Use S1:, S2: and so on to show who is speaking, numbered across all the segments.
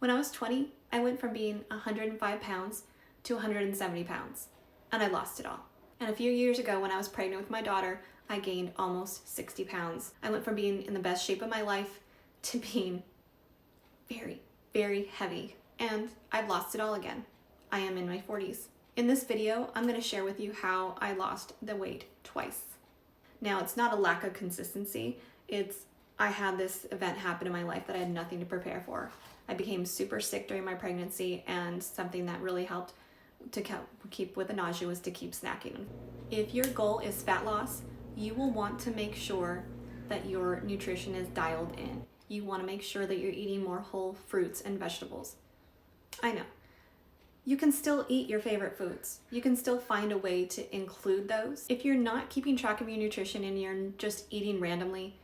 S1: When I was 20, I went from being 105 pounds to 170 pounds, and I lost it all. And a few years ago, when I was pregnant with my daughter, I gained almost 60 pounds. I went from being in the best shape of my life to being very, very heavy, and I've lost it all again. I am in my 40s. In this video, I'm going to share with you how I lost the weight twice. Now, it's not a lack of consistency. I had this event happen in my life that I had nothing to prepare for. I became super sick during my pregnancy, and something that really helped to keep with the nausea was to keep snacking. If your goal is fat loss, you will want to make sure that your nutrition is dialed in. You want to make sure that you're eating more whole fruits and vegetables. I know. You can still eat your favorite foods. You can still find a way to include those. If you're not keeping track of your nutrition and you're just eating randomly,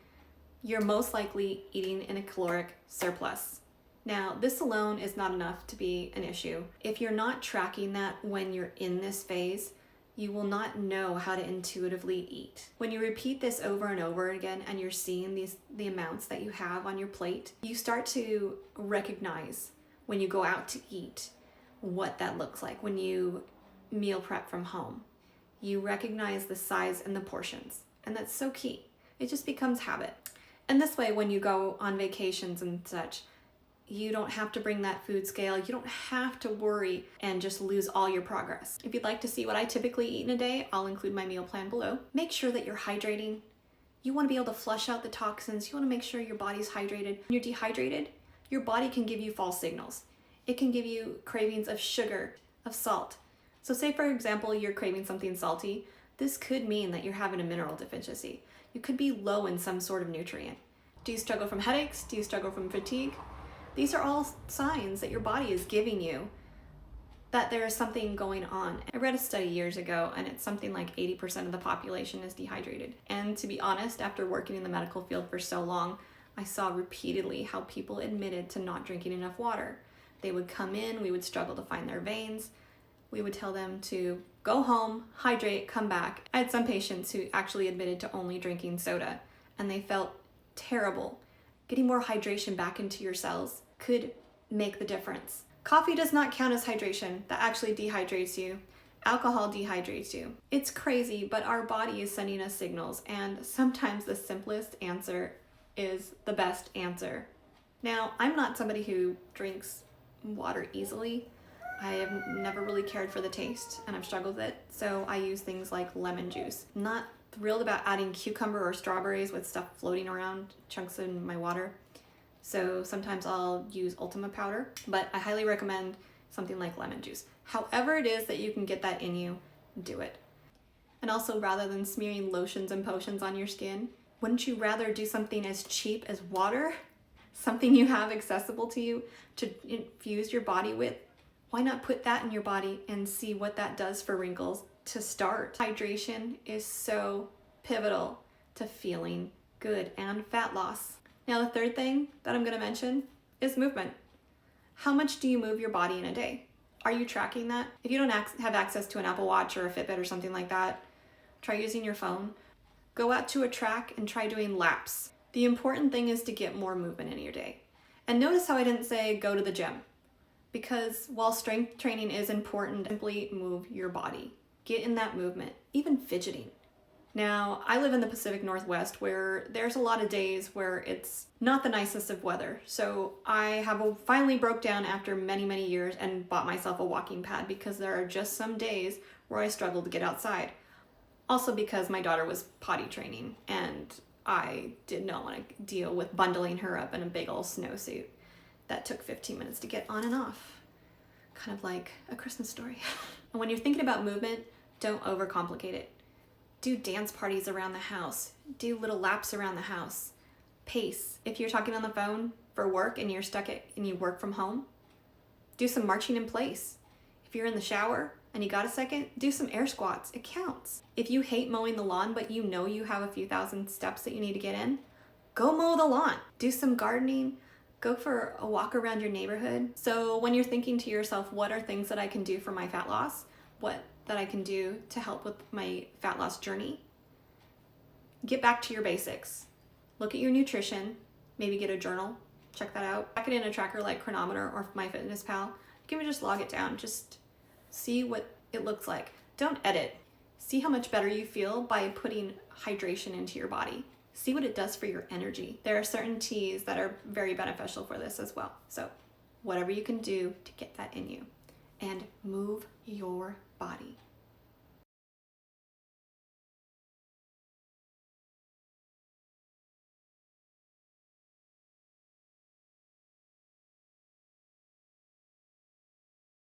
S1: you're most likely eating in a caloric surplus. Now, this alone is not enough to be an issue. If you're not tracking that when you're in this phase, you will not know how to intuitively eat. When you repeat this over and over again and you're seeing the amounts that you have on your plate, you start to recognize when you go out to eat what that looks like. When you meal prep from home, you recognize the size and the portions, and that's so key. It just becomes habit. And this way, when you go on vacations and such, you don't have to bring that food scale. You don't have to worry and just lose all your progress. If you'd like to see what I typically eat in a day, I'll include my meal plan below. Make sure that you're hydrating. You want to be able to flush out the toxins. You want to make sure your body's hydrated. When you're dehydrated, your body can give you false signals. It can give you cravings of sugar, of salt. So say, for example, you're craving something salty. This could mean that you're having a mineral deficiency. You could be low in some sort of nutrient. Do you struggle from headaches? Do you struggle from fatigue? These are all signs that your body is giving you that there is something going on. I read a study years ago, and it's something like 80% of the population is dehydrated. And to be honest, after working in the medical field for so long, I saw repeatedly how people admitted to not drinking enough water. They would come in, we would struggle to find their veins. We would tell them to go home, hydrate, come back. I had some patients who actually admitted to only drinking soda, and they felt terrible. Getting more hydration back into your cells could make the difference. Coffee does not count as hydration. That actually dehydrates you. Alcohol dehydrates you. It's crazy, but our body is sending us signals, and sometimes the simplest answer is the best answer. Now, I'm not somebody who drinks water easily. I have never really cared for the taste, and I've struggled with it, so I use things like lemon juice. I'm not thrilled about adding cucumber or strawberries with stuff floating around, chunks in my water. So sometimes I'll use Ultima powder, but I highly recommend something like lemon juice. However it is that you can get that in you, do it. And also, rather than smearing lotions and potions on your skin, wouldn't you rather do something as cheap as water? Something you have accessible to you to infuse your body with? Why not put that in your body and see what that does for wrinkles to start? Hydration is so pivotal to feeling good and fat loss. Now, the third thing that I'm going to mention is movement. How much do you move your body in a day? Are you tracking that? If you don't have access to an Apple Watch or a Fitbit or something like that, try using your phone. Go out to a track and try doing laps. The important thing is to get more movement in your day. And notice how I didn't say go to the gym. Because while strength training is important, simply move your body. Get in that movement, even fidgeting. Now, I live in the Pacific Northwest where there's a lot of days where it's not the nicest of weather. So I finally broke down after many, many years and bought myself a walking pad because there are just some days where I struggle to get outside. Also because my daughter was potty training and I did not want to deal with bundling her up in a big old snowsuit. That took 15 minutes to get on and off. Kind of like A Christmas Story. And when you're thinking about movement, don't overcomplicate it. Do dance parties around the house. Do little laps around the house. Pace. If you're talking on the phone for work and you work from home, do some marching in place. If you're in the shower and you got a second, do some air squats. It counts. If you hate mowing the lawn, but you know you have a few thousand steps that you need to get in, go mow the lawn. Do some gardening. Go for a walk around your neighborhood. So when you're thinking to yourself, what are things that I can do for my fat loss? What that I can do to help with my fat loss journey? Get back to your basics. Look at your nutrition, maybe get a journal, check that out. Back it in a tracker like Chronometer or MyFitnessPal. You can just log it down. Just see what it looks like. Don't edit. See how much better you feel by putting hydration into your body. See what it does for your energy. There are certain teas that are very beneficial for this as well. So whatever you can do to get that in you, and move your body.